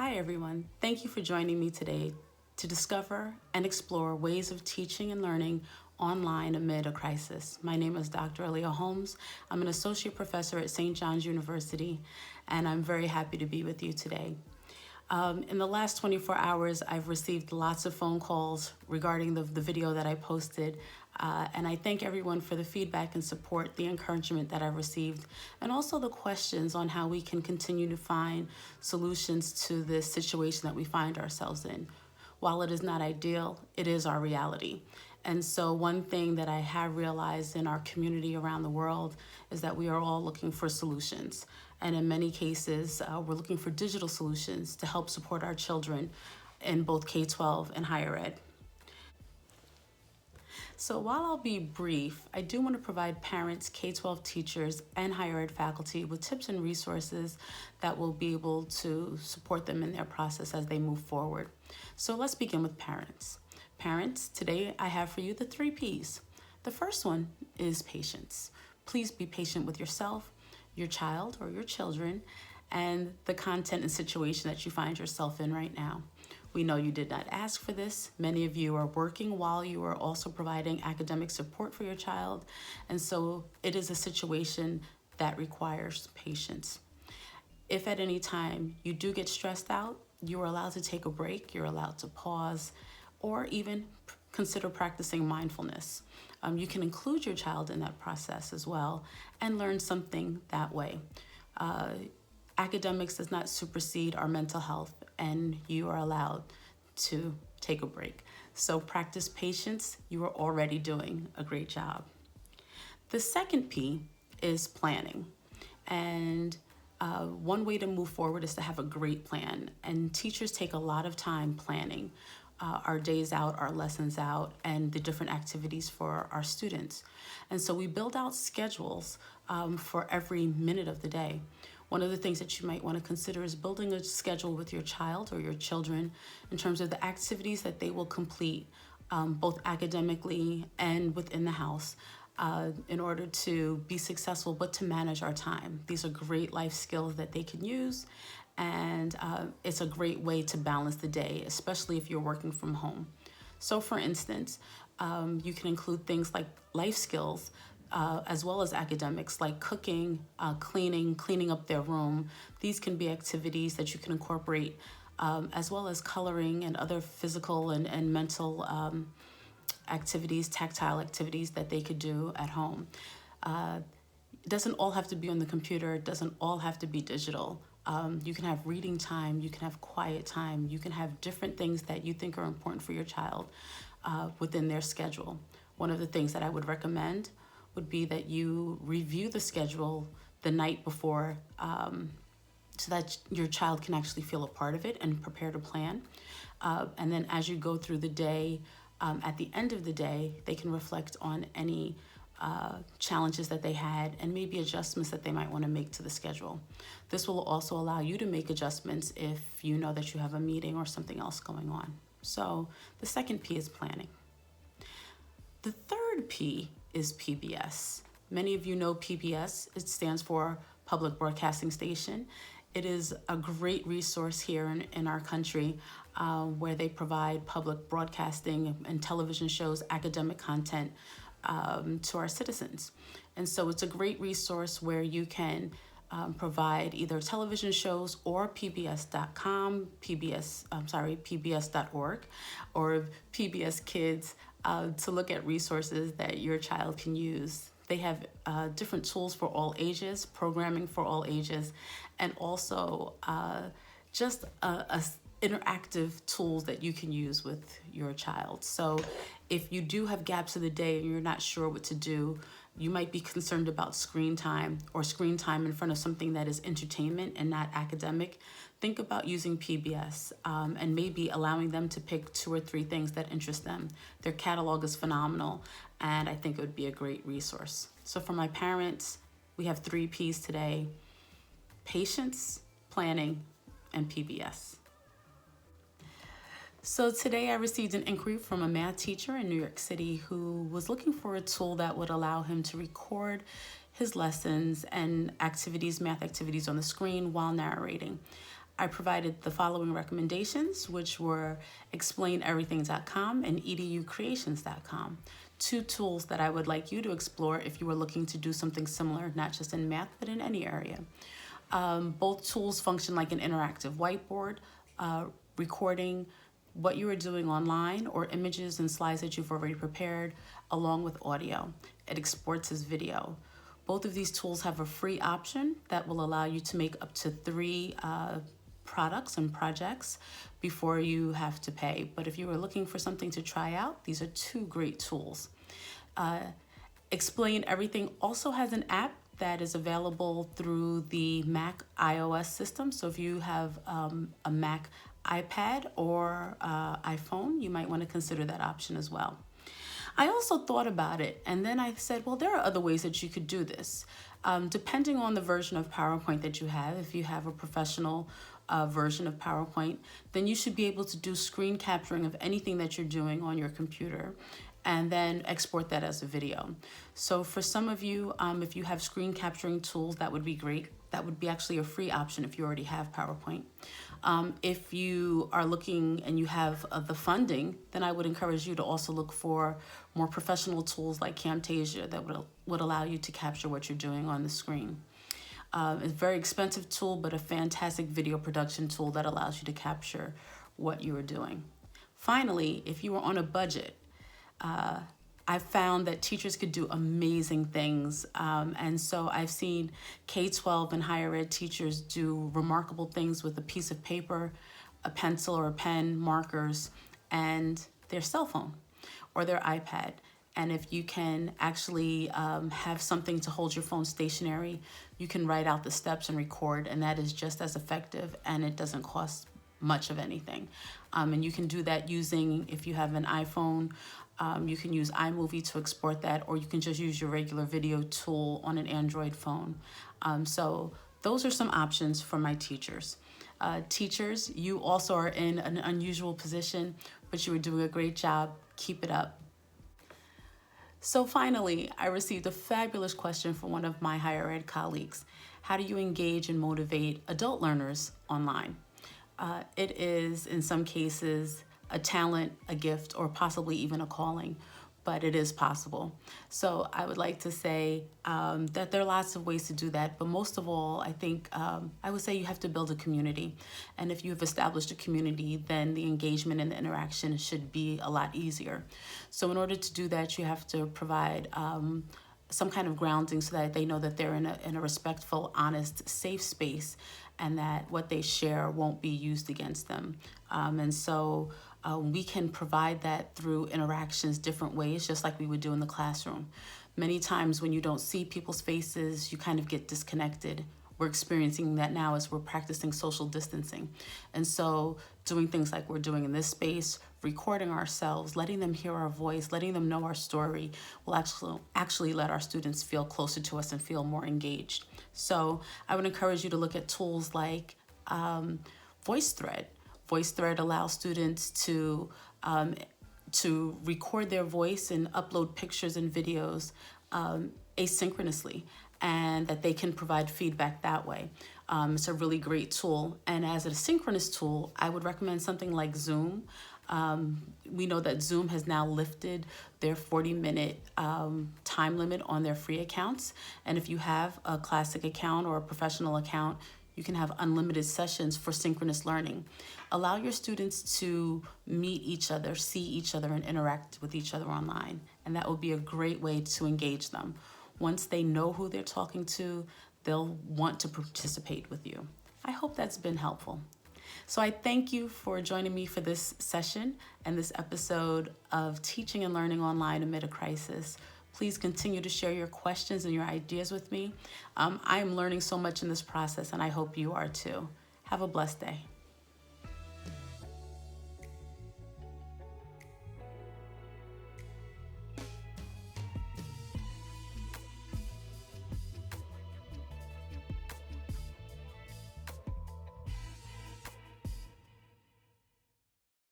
Hi, everyone. Thank you for joining me today to discover and explore ways of teaching and learning online amid a crisis. My name is Dr. Aliya Holmes. I'm an associate professor at St. John's University, and I'm very happy to be with you today. In the last 24 hours, I've received lots of phone calls regarding the video that I posted, and I thank everyone for the feedback and support, the encouragement that I've received, and also the questions on how we can continue to find solutions to this situation that we find ourselves in. While it is not ideal, it is our reality. And so one thing that I have realized in our community around the world is that we are all looking for solutions. And in many cases, we're looking for digital solutions to help support our children in both K-12 and higher ed. So while I'll be brief, I do want to provide parents, K-12 teachers, and higher ed faculty with tips and resources that will be able to support them in their process as they move forward. So let's begin with parents. Parents, today I have for you the 3 Ps. The first one is patience. Please be patient with yourself, your child or your children, and the content and situation that you find yourself in right now. We know you did not ask for this. Many of you are working while you are also providing academic support for your child, and so it is a situation that requires patience. If at any time you do get stressed out, you are allowed to take a break, you're allowed to pause, or even consider practicing mindfulness. You can include your child in that process as well and learn something that way. Academics does not supersede our mental health, and you are allowed to take a break. So practice patience. You are already doing a great job. The second P is planning. And one way to move forward is to have a great plan. And teachers take a lot of time planning our days out, our lessons out, and the different activities for our students. And so we build out schedules for every minute of the day. One of the things that you might want to consider is building a schedule with your child or your children in terms of the activities that they will complete, both academically and within the house, in order to be successful, but to manage our time. These are great life skills that they can use, and it's a great way to balance the day, especially if you're working from home. So for instance, you can include things like life skills, as well as academics, like cooking, cleaning up their room. These can be activities that you can incorporate, as well as coloring and other physical and mental activities, tactile activities that they could do at home. It doesn't all have to be on the computer. It doesn't all have to be digital. You can have reading time, you can have quiet time, you can have different things that you think are important for your child within their schedule. One of the things that I would recommend would be that you review the schedule the night before, so that your child can actually feel a part of it and prepare to plan. And then as you go through the day, at the end of the day, they can reflect on any challenges that they had and maybe adjustments that they might want to make to the schedule. This will also allow you to make adjustments if you know that you have a meeting or something else going on. So the second P is planning. The third P is PBS. Many of you know PBS. It stands for Public Broadcasting Station. It is a great resource here in our country, where they provide public broadcasting and television shows, academic content to our citizens. And so it's a great resource where you can provide either television shows or pbs.com, pbs.org, or PBS Kids, to look at resources that your child can use. They have different tools for all ages, programming for all ages, and also just interactive tools that you can use with your child. So if you do have gaps in the day and you're not sure what to do, you might be concerned about screen time or screen time in front of something that is entertainment and not academic, think about using PBS and maybe allowing them to pick 2 or 3 things that interest them. Their catalog is phenomenal, and I think it would be a great resource. So for my parents, we have 3 Ps today: patience, planning, and PBS. So today I received an inquiry from a math teacher in New York City who was looking for a tool that would allow him to record his lessons and activities, math activities on the screen while narrating. I provided the following recommendations, which were explaineverything.com and educreations.com, two tools that I would like you to explore if you were looking to do something similar, not just in math, but in any area. Both tools function like an interactive whiteboard, recording what you are doing online or images and slides that you've already prepared, along with audio. It exports as video. Both of these tools have a free option that will allow you to make up to 3 products and projects before you have to pay. But if you are looking for something to try out, these are 2 great tools. Explain Everything also has an app that is available through the Mac iOS system. So if you have a Mac iPad or iPhone, you might want to consider that option as well. I also thought about it, and then I said, well, there are other ways that you could do this. Depending on the version of PowerPoint that you have, if you have a professional version of PowerPoint, then you should be able to do screen capturing of anything that you're doing on your computer and then export that as a video. So for some of you, if you have screen capturing tools, that would be great. That would be actually a free option if you already have PowerPoint. If you are looking and you have the funding, then I would encourage you to also look for more professional tools like Camtasia that would allow you to capture what you're doing on the screen. It's a very expensive tool, but a fantastic video production tool that allows you to capture what you are doing. Finally, if you are on a budget, I found that teachers could do amazing things. And so I've seen K-12 and higher ed teachers do remarkable things with a piece of paper, a pencil or a pen, markers, and their cell phone or their iPad. And if you can actually have something to hold your phone stationary, you can write out the steps and record, and that is just as effective, and it doesn't cost much of anything. And you can do that using, if you have an iPhone, you can use iMovie to export that, or you can just use your regular video tool on an Android phone. So those are some options for my teachers. Teachers, you also are in an unusual position, but you are doing a great job. Keep it up. So finally, I received a fabulous question from one of my higher ed colleagues. How do you engage and motivate adult learners online? It is, in some cases, a talent, a gift, or possibly even a calling, but it is possible. So I would like to say that there are lots of ways to do that, but most of all, I think I would say you have to build a community. And if you've established a community, then the engagement and the interaction should be a lot easier. So in order to do that, you have to provide some kind of grounding so that they know that they're in a respectful, honest, safe space, and that what they share won't be used against them. And so we can provide that through interactions different ways, just like we would do in the classroom. Many times when you don't see people's faces, you kind of get disconnected. We're experiencing that now as we're practicing social distancing. And so doing things like we're doing in this space, recording ourselves, letting them hear our voice, letting them know our story will actually let our students feel closer to us and feel more engaged. So I would encourage you to look at tools like VoiceThread. VoiceThread allows students to record their voice and upload pictures and videos asynchronously, and that they can provide feedback that way. It's a really great tool. And as a synchronous tool, I would recommend something like Zoom. We know that Zoom has now lifted their 40-minute time limit on their free accounts. And if you have a classic account or a professional account, you can have unlimited sessions for synchronous learning. Allow your students to meet each other, see each other, and interact with each other online. And that will be a great way to engage them. Once they know who they're talking to, they'll want to participate with you. I hope that's been helpful. So I thank you for joining me for this session and this episode of Teaching and Learning Online Amid a Crisis. Please continue to share your questions and your ideas with me. I am learning so much in this process, and I hope you are too. Have a blessed day.